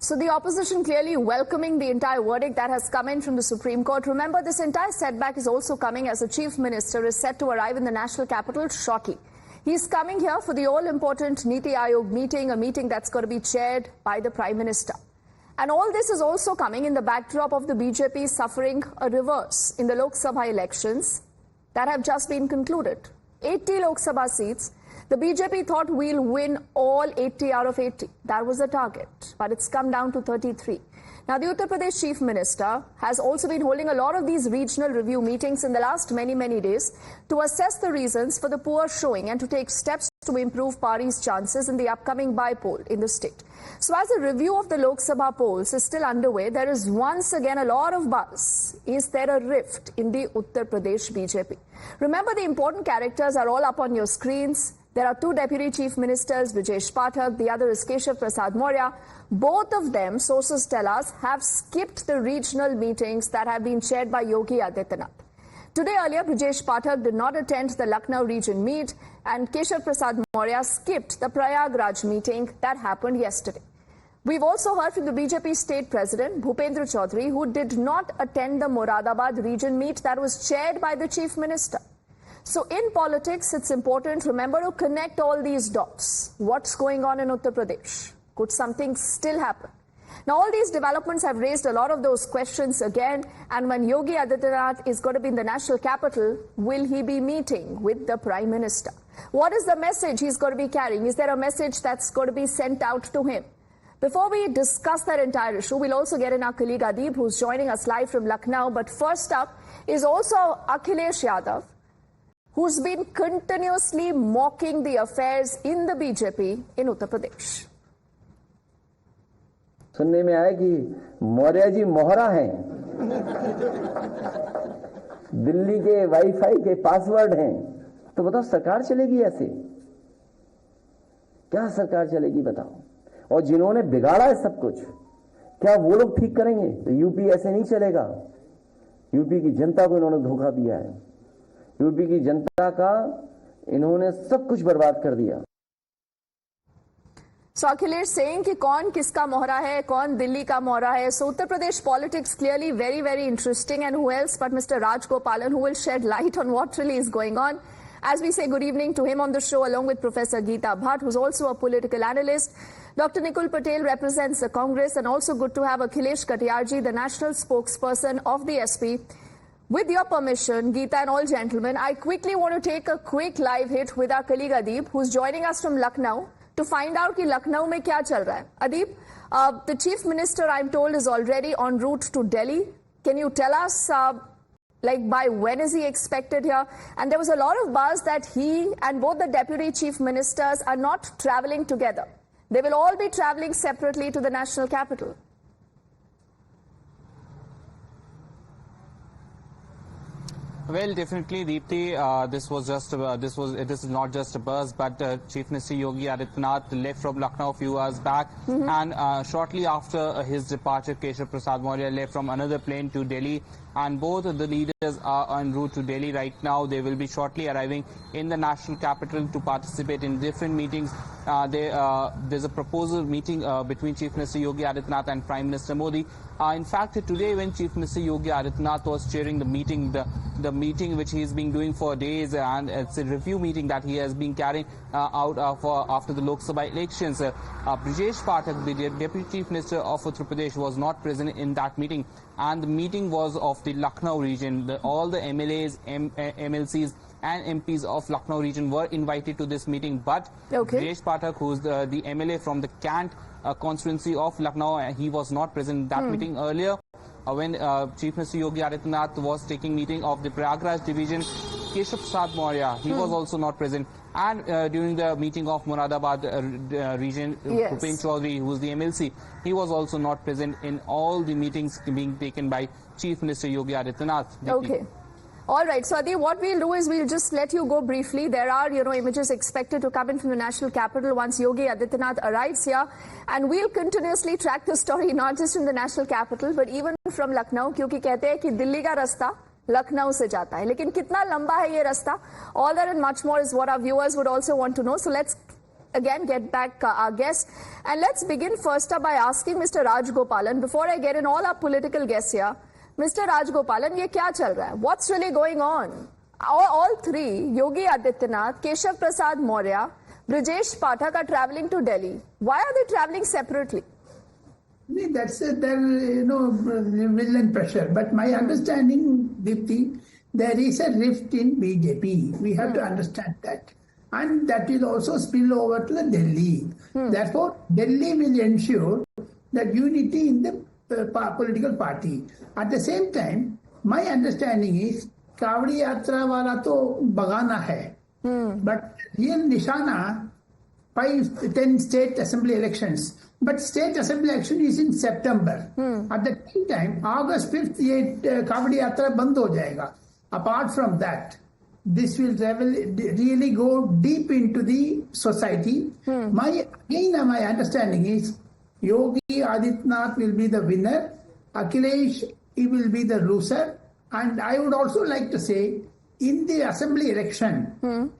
So the opposition clearly welcoming the entire verdict that has come in from the Supreme Court. Remember, this entire setback is also coming as the Chief Minister is set to arrive in the national capital shortly. He's coming here for the all-important Niti Aayog meeting, a meeting that's going to be chaired by the Prime Minister. And all this is also coming in the backdrop of the BJP suffering a reverse in the Lok Sabha elections that have just been concluded. 80 Lok Sabha seats. The BJP thought we'll win all 80 out of 80. That was the target, but it's come down to 33. Now, the Uttar Pradesh Chief Minister has also been holding a lot of these regional review meetings in the last many days to assess the reasons for the poor showing and to take steps to improve Pari's chances in the upcoming by-poll in the state. So as a review of the Lok Sabha polls is still underway, there is once again a lot of buzz. Is there a rift in the Uttar Pradesh BJP? Remember, the important characters are all up on your screens. There are two Deputy Chief Ministers, Brijesh Pathak, the other is Keshav Prasad Maurya. Both of them, sources tell us, have skipped the regional meetings that have been chaired by Yogi Adityanath. Today earlier, Brijesh Pathak did not attend the Lucknow region meet and Keshav Prasad Maurya skipped the Prayagraj meeting that happened yesterday. We've also heard from the BJP state president, Bhupendra Chaudhary, who did not attend the Moradabad region meet that was chaired by the Chief Minister. So in politics, it's important, remember, to connect all these dots. What's going on in Uttar Pradesh? Could something still happen? Now, all these developments have raised a lot of those questions again. And when Yogi Adityanath is going to be in the national capital, will he be meeting with the Prime Minister? What is the message he's going to be carrying? Is there a message that's going to be sent out to him? Before we discuss that entire issue, we'll also get in our colleague Adeep, who's joining us live from Lucknow. But first up is also Akhilesh Yadav, who's been continuously mocking the affairs in the BJP in Uttar Pradesh. सुनने में आया कि मौर्य जी मोहरा हैं, दिल्ली के wifi के password हैं, तो बताओ सरकार चलेगी ऐसे? क्या सरकार चलेगी बताओ? और जिन्होंने बिगाड़ा है सब कुछ, क्या वो लोग ठीक करेंगे? तो यूपी ऐसे नहीं चलेगा। यूपी की जनता को इन्होंने धोखा दिया है। यूपी की जनता का इन्होंने सब कुछ बर्बाद कर दिया। So Akhilesh saying कि कौन किसका मोहरा है, कौन दिल्ली का मोहरा है. So Uttar Pradesh politics clearly very interesting, and who else but Mr. Raj Gopalan, who will shed light on what really is going on. As we say good evening to him on the show, along with Professor Geeta Bhatt, who's also a political analyst. Dr. Nikul Patel represents the Congress, and also good to have Akhilesh Katiyarji, the national spokesperson of the SP. With your permission, Geeta and all gentlemen, I quickly want to take a quick live hit with our colleague Adeep, who's joining us from Lucknow, to find out कि लखनऊ में क्या चल रहा है. Adeep, the Chief Minister, I'm told, is already en route to Delhi. Can you tell us, like, by when is he expected here? And there was a lot of buzz that he and both the Deputy Chief Ministers are not traveling together. They will all be traveling separately to the national capital. Well, definitely, Deepthi, this is not just a buzz, but Chief Minister Yogi Adityanath left from Lucknow a few hours back, and shortly after his departure, Keshav Prasad Maurya left from another plane to Delhi, and both of the leaders are en route to Delhi right now. They will be shortly arriving in the national capital to participate in different meetings. There's a proposal meeting between Chief Minister Yogi Adityanath and Prime Minister Modi. In fact, today when Chief Minister Yogi Adityanath was chairing the meeting, the meeting which he's been doing for days, and it's a review meeting that he has been carrying out after the Lok Sabha elections. Brijesh Pathak, the Deputy Chief Minister of Uttar Pradesh, was not present in that meeting, and the meeting was of the Lucknow region. All the MLAs, MLCs and MPs of Lucknow region were invited to this meeting, but Brijesh Pathak, who's the MLA from the Cant constituency of Lucknow, he was not present in that meeting earlier. When Chief Minister Yogi Adityanath was taking meeting of the Prayagraj division, Keshav Prasad Maurya, he was also not present. And during the meeting of Moradabad region, Bhupendra Chaudhary, who is the MLC, he was also not present in all the meetings being taken by Chief Minister Yogi Adityanath. Okay. All right, so Adi, what we'll do is we'll just let you go briefly. There are, images expected to come in from the national capital once Yogi Adityanath arrives here. And we'll continuously track the story, not just from the national capital, but even from Lucknow, क्योंकि कहते हैं कि दिल्ली का रास्ता लखनऊ से जाता है. लेकिन कितना लंबा है ये रास्ता? All that and much more is what our viewers would also want to know. So let's again get back our guests. And let's begin first up by asking Mr. Rajgopalan, before I get in all our political guests here, Mr. Rajgopalan, ye kya chal raha hai? What's really going on? All three, Yogi Adityanath, Keshav Prasad Maurya, Brijesh Pathak are travelling to Delhi. Why are they travelling separately? That's their will and pressure. But my understanding, Dipti, there is a rift in BJP. We have to understand that. And that will also spill over to the Delhi. Therefore, Delhi will ensure that unity in the political party. At the same time, my understanding is Kavadi Yatra wala to bagana hai. But real nishana, 5-10 state assembly elections. But state assembly election is in September. At the same time, August 5th, Kavadi Yatra band ho jayega. Apart from that, this will really go deep into the society. My understanding is Yogi Adityanath will be the winner. Akhilesh, he will be the loser. And I would also like to say, in the assembly election, will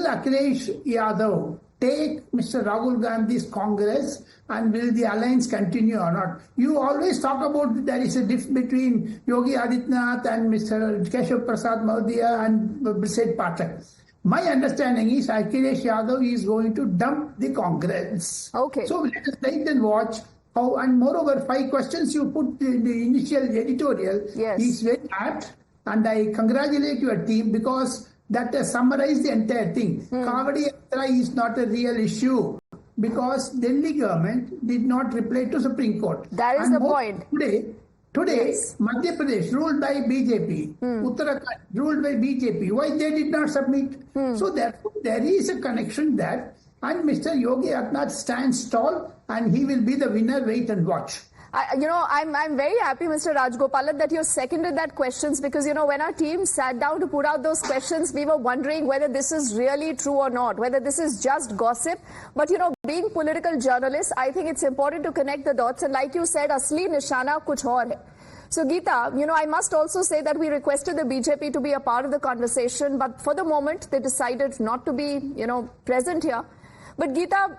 Akhilesh Yadav take Mr. Rahul Gandhi's Congress, and will the alliance continue or not? You always talk about there is a diff between Yogi Adityanath and Mr. Keshav Prasad Maurya and Brijesh Pathak. My understanding is Akhilesh Yadav is going to dump the Congress. Okay. So let us wait and watch. And moreover, 5 questions you put in the initial editorial is very apt, and I congratulate your team because that summarized the entire thing. Kavadi Yatra is not a real issue because Delhi government did not reply to Supreme Court. That is the point. Today, Madhya Pradesh ruled by BJP, Uttarakhand ruled by BJP. Why they did not submit? So therefore, there is a connection there, and Mr. Yogi Adityanath stands tall, and he will be the winner. Wait and watch. I'm very happy, Mr. Rajgopalan, that you seconded that questions because, when our team sat down to put out those questions, we were wondering whether this is really true or not, whether this is just gossip. But, being political journalists, I think it's important to connect the dots. And like you said, asli nishana kuch aur hai. So, Geeta, I must also say that we requested the BJP to be a part of the conversation, but for the moment, they decided not to be, present here. But, Geeta,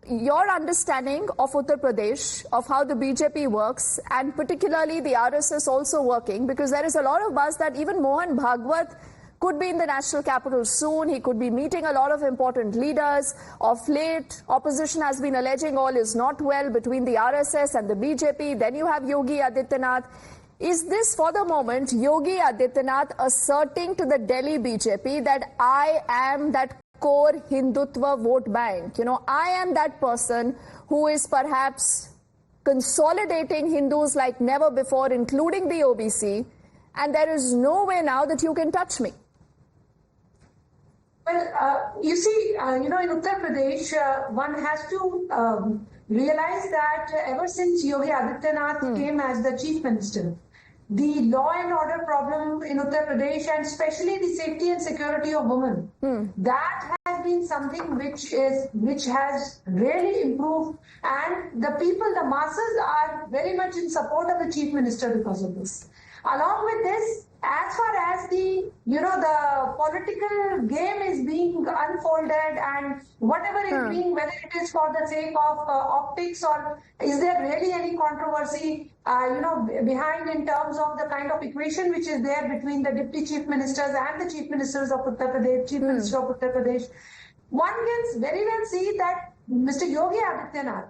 your understanding of Uttar Pradesh, of how the BJP works, and particularly the RSS also working, because there is a lot of buzz that even Mohan Bhagwat could be in the national capital soon. He could be meeting a lot of important leaders. Of late, opposition has been alleging all is not well between the RSS and the BJP. Then you have Yogi Adityanath. Is this, for the moment, Yogi Adityanath asserting to the Delhi BJP that I am that core Hindutva vote bank? I am that person who is perhaps consolidating Hindus like never before, including the OBC, and there is no way now that you can touch me. Well, you see, in Uttar Pradesh, one has to realize that ever since Yogi Adityanath came as the chief minister, the law and order problem in Uttar Pradesh, and especially the safety and security of women, that has been something which has really improved, and the people, the masses, are very much in support of the chief minister because of this. Along with this, as far as the political game is being unfolded and whatever is being, whether it is for the sake of optics or is there really any controversy, behind in terms of the kind of equation which is there between the deputy chief ministers and the chief ministers of Uttar Pradesh, chief minister of Uttar Pradesh, one can very well see that Mr. Yogi Adityanath,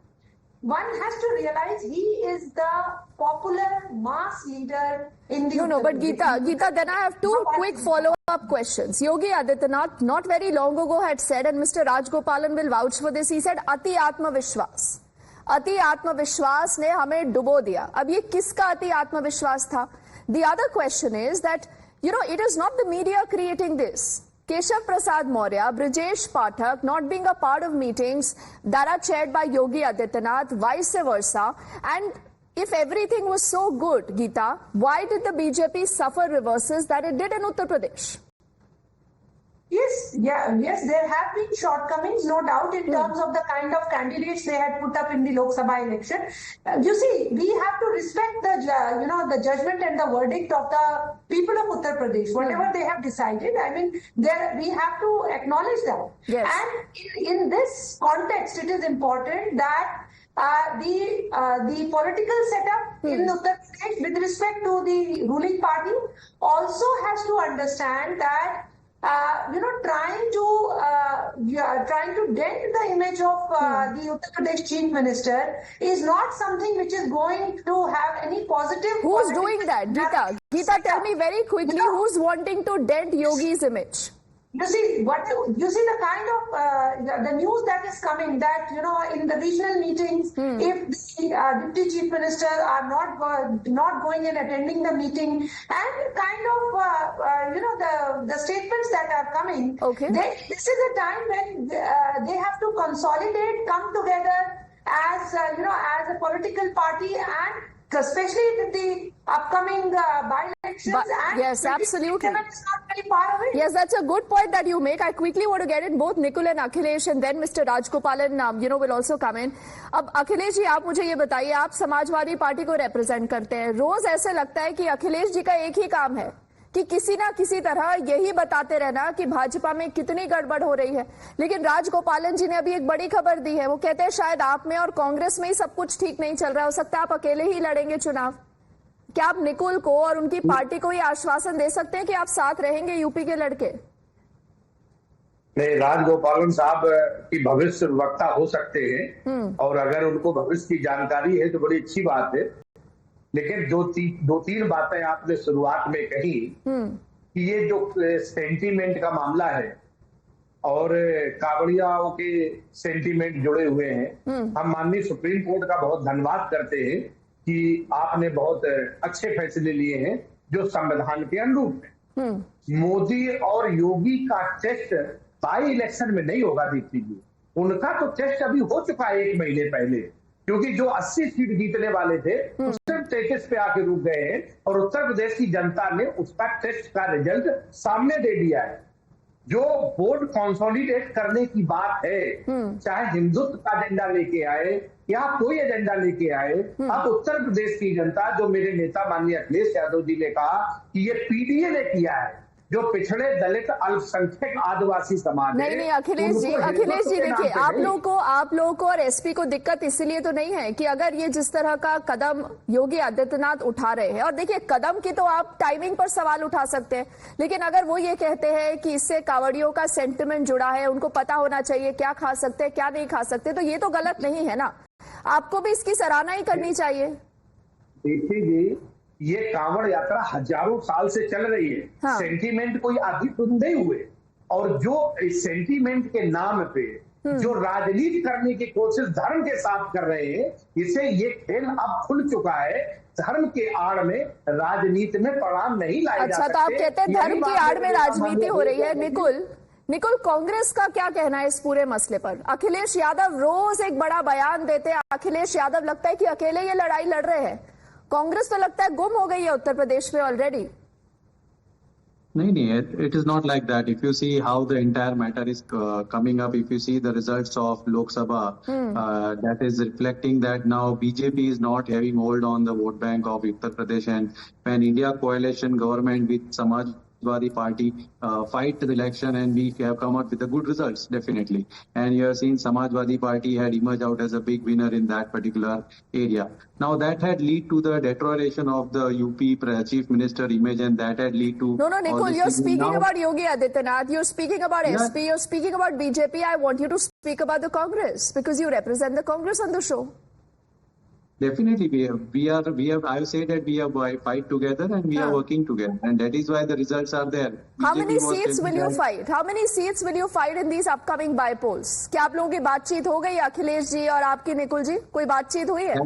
one has to realize he is the popular mass leader in the... No, but Geeta, then I have 2 quick follow-up questions. Yogi Adityanath, not very long ago, had said, and Mr. Rajgopalan will vouch for this, he said, Ati Atmavishwas. Ati Atmavishwas ne hame dubo diya. Ab ye kiska Ati Atmavishwas tha? The other question is that, it is not the media creating this. Keshav Prasad Maurya, Brijesh Pathak not being a part of meetings that are chaired by Yogi Adityanath, vice versa. And if everything was so good, Geeta, why did the BJP suffer reverses that it did in Uttar Pradesh? Yes, there have been shortcomings, no doubt, in terms of the kind of candidates they had put up in the Lok Sabha election. You see, we have to respect the judgment and the verdict of the people of Uttar Pradesh. Whatever they have decided, I mean, we have to acknowledge that. Yes. And in this context, it is important that the political setup in Uttar Pradesh with respect to the ruling party also has to understand that trying to dent the image of the Uttar Pradesh chief minister is not something which is going to have any positive. Who's doing that, Geeta? Geeta, tell me very quickly, who's wanting to dent Yogi's image? You see the kind of the news that is coming that in the regional meetings, if the deputy chief minister are not going and attending the meeting, and kind of the statements that are coming, okay, this is a time when they have to consolidate, come together as as a political party, and especially with the upcoming by-elections. Yes, absolutely. Is not very far away. Yes, that's a good point that you make. I quickly want to get in both Nikul and Akhilesh, and then Mr. Rajgopalan, will also come in. अब अखिलेश जी, आप मुझे ये बताइए, आप Samajwadi party को represent करते हैं. रोज ऐसे लगता है कि अखिलेश जी का एक ही काम है कि किसी ना किसी तरह यही बताते रहना कि भाजपा में कितनी गड़बड़ हो रही है. लेकिन राजगोपालन जी ने अभी एक बड़ी खबर दी है. वो कहते हैं शायद आप में और कांग्रेस में ही सब कुछ ठीक नहीं चल रहा, हो सकता है आप अकेले ही लड़ेंगे चुनाव. क्या आप निकुल को और उनकी पार्टी को ये आश्वासन दे सकते हैं कि आप साथ रहेंगे यूपी के लड़के? नहीं, राजगोपालन साहब की भविष्य वक्ता हो सकते हैं, और अगर उनको भविष्य की जानकारी है तो बड़ी अच्छी बात है. लेकिन दो तीन बातें आपने शुरुआत में कही कि ये जो सेंटीमेंट का मामला है और कांवड़ियाओं के सेंटीमेंट जुड़े हुए हैं, हम माननीय सुप्रीम कोर्ट का बहुत धन्यवाद करते हैं कि आपने बहुत अच्छे फैसले लिए हैं जो संविधान के अनुरूप है. मोदी और योगी का टेस्ट बाई इलेक्शन में नहीं होगा दीप्ति जी. उनका तो टेस्ट अभी हो चुका है 1 महीने पहले, क्योंकि जो 80 सीट जीतने वाले थे सिर्फ 33 पे आके रुक गए हैं, और उत्तर प्रदेश की जनता ने उसका टेस्ट का रिजल्ट सामने दे दिया है. जो बोर्ड कंसोलिडेट करने की बात है, चाहे हिंदुत्व का एजेंडा लेके आए या कोई एजेंडा लेके आए, अब उत्तर प्रदेश की जनता, जो मेरे नेता माननीय अखिलेश यादव जी ने कहा कि ये पीडीए ने किया है, जो पिछड़े दलित अल्पसंख्यक आदिवासी समाज है. नहीं अखिलेश जी देखिए, आप लोगों को और एसपी को दिक्कत इसलिए तो नहीं है कि अगर ये जिस तरह का कदम योगी आदित्यनाथ उठा रहे हैं, और देखिए कदम की तो आप टाइमिंग पर सवाल उठा सकते हैं, लेकिन अगर वो ये कहते हैं कि इससे कांवड़ियों का सेंटिमेंट जुड़ा है, उनको पता होना चाहिए क्या खा सकते हैं क्या नहीं खा सकते, तो ये तो गलत नहीं है ना. आपको भी इसकी सराहना ही करनी चाहिए. देखिए जी, ये कांवड़ यात्रा हजारों साल से चल रही है. हाँ. सेंटीमेंट कोई आदि तुम नहीं हुए, और जो सेंटीमेंट के नाम पे जो राजनीति करने की कोशिश धर्म के साथ कर रहे हैं, इसे ये खेल अब खुल चुका है. धर्म के आड़ में राजनीति में परिणाम नहीं लाए जा सकते. तो आप कहते हैं धर्म की आड़ में राजनीति हो रही है. निकुल, कांग्रेस का क्या कहना है इस पूरे मसले पर? अखिलेश यादव रोज एक बड़ा बयान देते हैं. अखिलेश यादव लगता है कि अकेले ये लड़ाई लड़ रहे हैं. कांग्रेस तो लगता है गुम हो गई है उत्तर प्रदेश में ऑलरेडी. नहीं, it is not like that. If you see how the entire matter is coming up, if you see the results of Lok Sabha, that is reflecting that now BJP is not having hold on the vote bank of Uttar Pradesh, and when India coalition government with Samajwadi Party fight the election, and we have come out with the good results, definitely. And you have seen Samajwadi Party had emerged out as a big winner in that particular area. Now that had lead to the deterioration of the UP chief minister image, and that had lead to... No, Nikul, you're speaking about Yogi Adityanath, you're speaking about SP, you're speaking about BJP. I want you to speak about the Congress, because you represent the Congress on the show. Definitely, we have. I will say that we have fight together and we are working together, and that is why the results are there. How many seats will you fight? How many seats will you fight in these upcoming by-polls? क्या आप लोगों की बातचीत हो गई अखिलेश जी और आपकी निकुल जी? कोई बातचीत हुई है?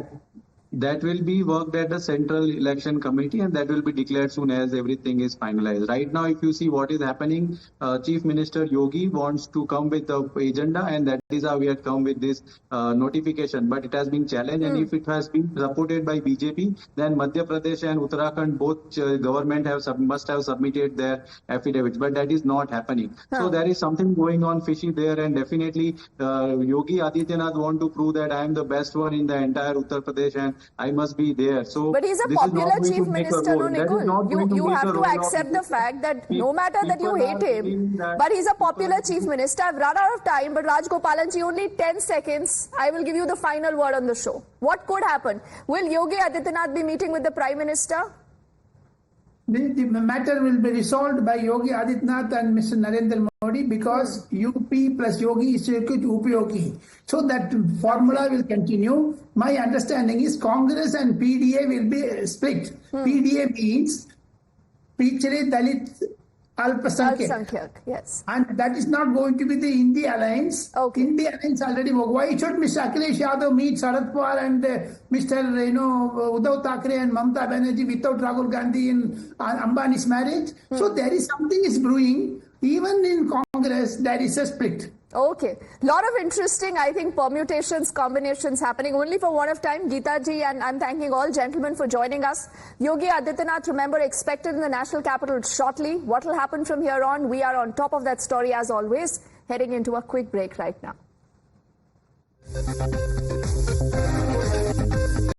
that will be worked at the Central Election Committee, and that will be declared soon as everything is finalized. Right now, if you see what is happening, Chief Minister Yogi wants to come with the agenda, and that is how we had come with this notification. But it has been challenged, and if it has been supported by BJP, then Madhya Pradesh and Uttarakhand, both government must have submitted their affidavits. But that is not happening. So there is something going on fishy there, and definitely Yogi Adityanath want to prove that I am the best one in the entire Uttar Pradesh and I must be there. So, but he's a popular chief minister, no, Nikul. You have to accept the fact that no matter that you hate him, but he's a popular chief minister. I've run out of time, but Rajgopalan ji, only 10 seconds. I will give you the final word on the show. What could happen? Will Yogi Adityanath be meeting with the Prime Minister? The matter will be resolved by Yogi Adityanath and Mr. Narendra Modi, because UP plus Yogi is equal to Upayogi. So that formula will continue. My understanding is Congress and PDA will be split. PDA means Pichhade Dalit Alpasankhyak. Yes. And that is not going to be the India Alliance. Okay. India Alliance already worked. Why should Mr. Akhilesh Yadav meet Sharad Pawar and Mr. Uddhav Thackeray and Mamata Banerjee without Rahul Gandhi in Ambani's marriage? So there is something is brewing. Even in Congress, there is a split. Okay. Lot of interesting, I think, permutations, combinations happening. Only for one of time, Geeta ji, and I'm thanking all gentlemen for joining us. Yogi Adityanath, remember, expected in the national capital shortly. What will happen from here on? We are on top of that story as always. Heading into a quick break right now.